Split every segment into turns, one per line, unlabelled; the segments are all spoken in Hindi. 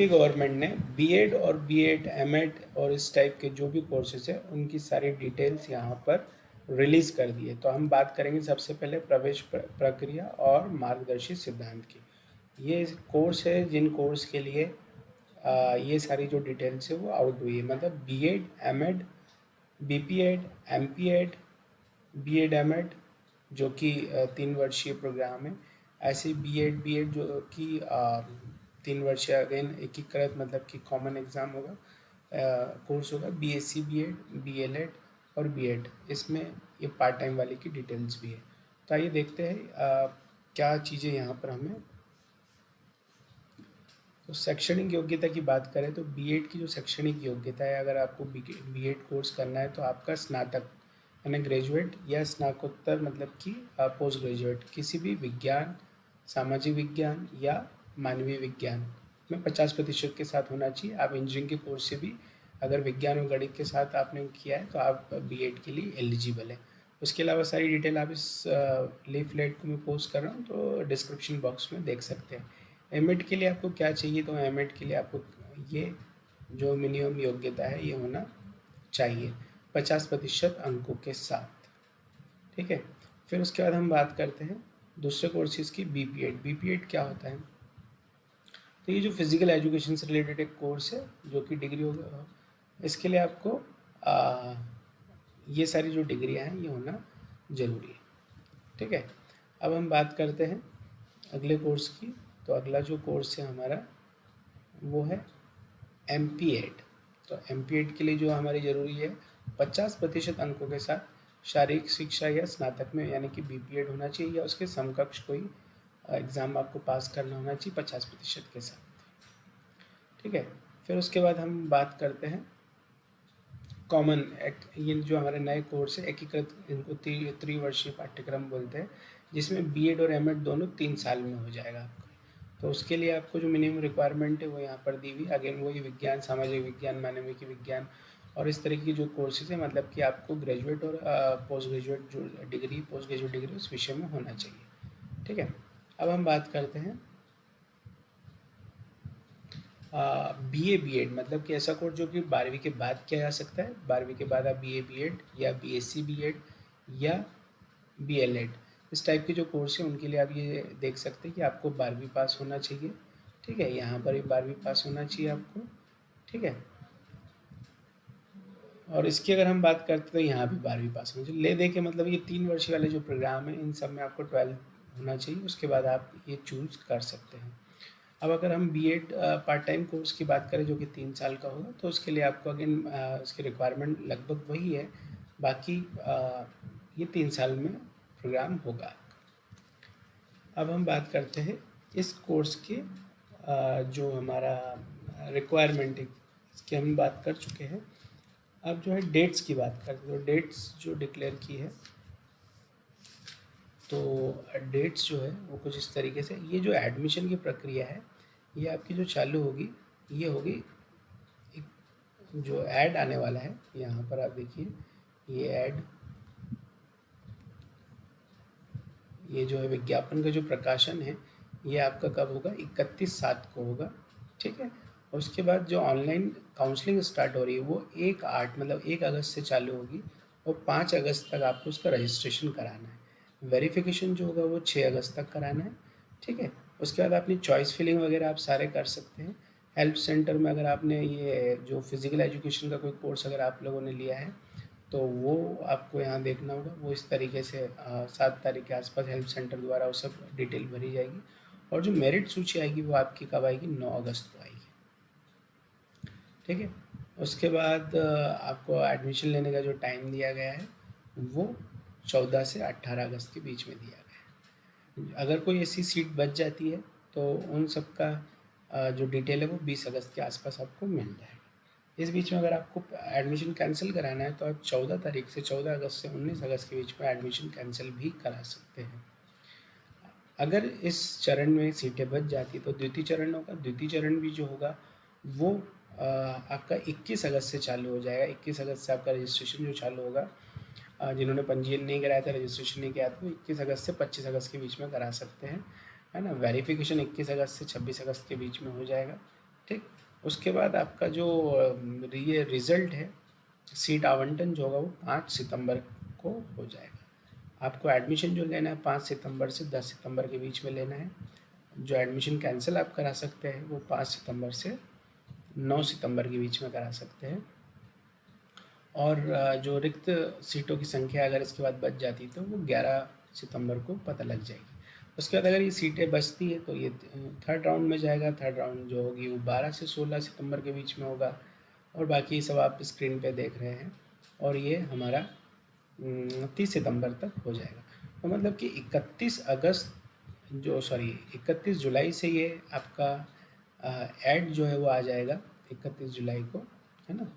यूपी गवर्नमेंट ने बीएड और बीएड एमएड और इस टाइप के जो भी कोर्सेज है उनकी सारी डिटेल्स यहाँ पर रिलीज़ कर दी है। तो हम बात करेंगे सबसे पहले प्रवेश प्रक्रिया और मार्गदर्शी सिद्धांत की। ये कोर्स है जिन कोर्स के लिए ये सारी जो डिटेल्स है वो आउट हुई है, मतलब BEd MEd BPEd MPEd BEd MEd जो कि 3 वर्षीय प्रोग्राम है। ऐसे बीएड बीएड जो कि 3 वर्षीय अगेन एकीकृत मतलब कि कॉमन एग्ज़ाम होगा, कोर्स होगा। बीएससी बीएड बीएलएड और बीएड, इसमें ये पार्ट टाइम वाले की डिटेल्स भी है। तो आइए देखते हैं क्या चीज़ें यहाँ पर हमें। तो शैक्षणिक योग्यता की बात करें तो बीएड की जो शैक्षणिक योग्यता है, अगर आपको बीएड कोर्स करना है तो आपका स्नातक यानी ग्रेजुएट या स्नातकोत्तर मतलब कि पोस्ट ग्रेजुएट किसी भी विज्ञान, सामाजिक विज्ञान या मानवीय विज्ञान में 50% के साथ होना चाहिए। आप इंजीनियरिंग के कोर्स से भी अगर विज्ञान और गणित के साथ आपने किया है तो आप बीएड के लिए एलिजिबल है। उसके अलावा सारी डिटेल आप इस लीफलेट को मैं पोस्ट कर रहा हूँ तो डिस्क्रिप्शन बॉक्स में देख सकते हैं। एमएड के लिए आपको क्या चाहिए, तो एमएड के लिए आपको ये जो मिनिमम योग्यता है ये होना चाहिए 50% अंकों के साथ, ठीक है। फिर उसके बाद हम बात करते हैं दूसरे कोर्सेज की। बीपीएड, बीपीएड क्या होता है? तो ये जो फिज़िकल एजुकेशन से रिलेटेड एक कोर्स है जो कि डिग्री होगा। इसके लिए आपको ये सारी जो डिग्रियां हैं ये होना ज़रूरी है, ठीक है। अब हम बात करते हैं अगले कोर्स की। तो अगला जो कोर्स है हमारा वो है एमपीएड। तो एमपीएड के लिए जो हमारी ज़रूरी है 50% अंकों के साथ शारीरिक शिक्षा या स्नातक में यानी कि बीपीएड होना चाहिए या उसके समकक्ष कोई एग्ज़ाम आपको पास करना होना चाहिए 50% के साथ, ठीक है। फिर उसके बाद हम बात करते हैं कॉमन ये जो हमारे नए कोर्स है एकीकृत, इनको त्रिवर्षीय पाठ्यक्रम बोलते हैं, जिसमें बीएड और एमएड दोनों 3 साल में हो जाएगा आपका। तो उसके लिए आपको जो मिनिमम रिक्वायरमेंट है वो यहाँ पर दी हुई। अगेन वही विज्ञान, सामाजिक विज्ञान, मानविकी विज्ञान और इस तरह की जो कोर्सेज है, मतलब कि आपको ग्रेजुएट और पोस्ट ग्रेजुएट जो डिग्री, पोस्ट ग्रेजुएट डिग्री उस विषय में होना चाहिए, ठीक है। अब हम बात करते हैं बीए बीएड, मतलब कि ऐसा कोर्स जो कि 12वीं के बाद किया जा सकता है। 12वीं के बाद आप बीए बीएड या बीएससी बीएड या बीएलएड इस टाइप के जो कोर्स हैं उनके लिए आप ये देख सकते हैं कि आपको 12वीं पास होना चाहिए, ठीक है। यहाँ पर भी 12वीं पास होना चाहिए आपको, ठीक है। और इसकी अगर हम बात करते हैं तो यहाँ भी 12वीं पास होना चाहिए। ले दे के मतलब ये 3 वर्षीय वाले जो प्रोग्राम है इन सब में आपको 12 होना चाहिए, उसके बाद आप ये चूज़ कर सकते हैं। अब अगर हम बीएड पार्ट टाइम कोर्स की बात करें जो कि 3 साल का होगा, तो उसके लिए आपको अगेन उसकी रिक्वायरमेंट लगभग वही है। बाकी ये 3 साल में प्रोग्राम होगा। अब हम बात करते हैं इस कोर्स के जो हमारा रिक्वायरमेंट है इसकी हम बात कर चुके हैं। अब जो है डेट्स की बात करते हैं, तो डेट्स जो डिक्लेयर की है, तो डेट्स जो है वो कुछ इस तरीके से, ये जो एडमिशन की प्रक्रिया है ये आपकी जो चालू होगी ये होगी, एक जो ऐड आने वाला है यहाँ पर आप देखिए, ये ऐड, ये जो है विज्ञापन का जो प्रकाशन है ये आपका कब होगा, 31/7 को होगा, ठीक है। और उसके बाद जो ऑनलाइन काउंसलिंग स्टार्ट हो रही है वो 1/8 मतलब 1 अगस्त से चालू होगी और 5 अगस्त तक आपको उसका रजिस्ट्रेशन कराना है। वेरिफिकेशन जो होगा वो 6 अगस्त तक कराना है, ठीक है। उसके बाद अपनी चॉइस फिलिंग वगैरह आप सारे कर सकते हैं। हेल्प सेंटर में अगर आपने ये जो फिज़िकल एजुकेशन का कोई कोर्स अगर आप लोगों ने लिया है तो वो आपको यहाँ देखना होगा। वो इस तरीके से 7 तारीख के आसपास हेल्प सेंटर द्वारा वो सब डिटेल भरी जाएगी और जो मेरिट सूची आएगी वो आपकी कब आएगी, 9 अगस्त को आएगी, ठीक है। उसके बाद आपको एडमिशन लेने का जो टाइम दिया गया है वो 14 से 18 अगस्त के बीच में दिया गया है। अगर कोई ऐसी सीट बच जाती है तो उन सब का जो डिटेल है वो 20 अगस्त के आसपास आपको मिल जाएगा। इस बीच में अगर आपको एडमिशन कैंसिल कराना है तो आप 14 तारीख से 14 अगस्त से 19 अगस्त के बीच में एडमिशन कैंसिल भी करा सकते हैं। अगर इस चरण में सीटें बच जाती तो द्वितीय चरण होगा। द्वितीय चरण भी जो होगा वो आपका 21 अगस्त से चालू हो जाएगा। 21 अगस्त से आपका रजिस्ट्रेशन जो चालू होगा, जिन्होंने पंजीयन नहीं कराया था, रजिस्ट्रेशन नहीं किया था, तो 21 अगस्त से 25 अगस्त के बीच में करा सकते हैं, है ना। वेरिफिकेशन 21 अगस्त से 26 अगस्त के बीच में हो जाएगा, ठीक। उसके बाद आपका जो ये रिज़ल्ट है, सीट आवंटन जो होगा वो 5 सितंबर को हो जाएगा। आपको एडमिशन जो लेना है 5 सितंबर से 10 सितंबर के बीच में लेना है। जो एडमिशन कैंसिल आप करा सकते हैं वो 5 सितंबर से 9 सितंबर के बीच में करा सकते हैं। और जो रिक्त सीटों की संख्या अगर इसके बाद बच जाती तो वो 11 सितंबर को पता लग जाएगी। उसके बाद अगर ये सीटें बचती हैं तो ये थर्ड राउंड में जाएगा। थर्ड राउंड जो होगी वो 12 से 16 सितंबर के बीच में होगा। और बाकी सब आप स्क्रीन पे देख रहे हैं। और ये हमारा 30 सितंबर तक हो जाएगा। तो मतलब कि 31 जुलाई से ये आपका ऐड जो है वो आ जाएगा 31 जुलाई को, है ना।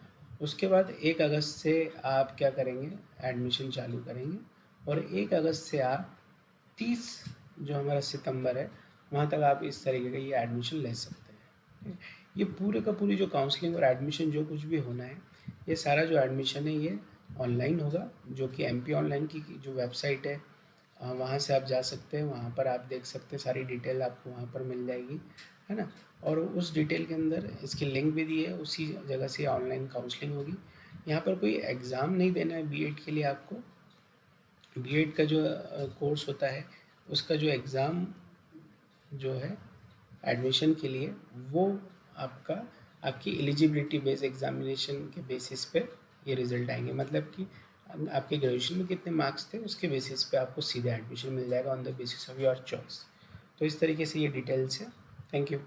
उसके बाद 1 अगस्त से आप क्या करेंगे, एडमिशन चालू करेंगे। और 1 अगस्त से आप 30 जो हमारा सितंबर है वहाँ तक आप इस तरीके का ये एडमिशन ले सकते हैं। ये पूरे का पूरी जो काउंसलिंग और एडमिशन जो कुछ भी होना है, ये सारा जो एडमिशन है ये ऑनलाइन होगा, जो कि एमपी ऑनलाइन की जो वेबसाइट है वहाँ से आप जा सकते हैं। वहाँ पर आप देख सकते हैं, सारी डिटेल आपको वहाँ पर मिल जाएगी, है ना। और उस डिटेल के अंदर इसकी लिंक भी दी है, उसी जगह से ऑनलाइन काउंसलिंग होगी। यहाँ पर कोई एग्ज़ाम नहीं देना है बीएड के लिए आपको। बीएड का जो कोर्स होता है उसका जो एग्ज़ाम जो है एडमिशन के लिए वो आपका आपकी एलिजिबिलिटी बेस एग्जामिनेशन के बेसिस पे ये रिज़ल्ट आएंगे। मतलब कि आपके ग्रेजुएशन में कितने मार्क्स थे उसके बेसिस पे आपको सीधा एडमिशन मिल जाएगा on the basis of your choice. तो इस तरीके से ये डिटेल्स है। Thank you.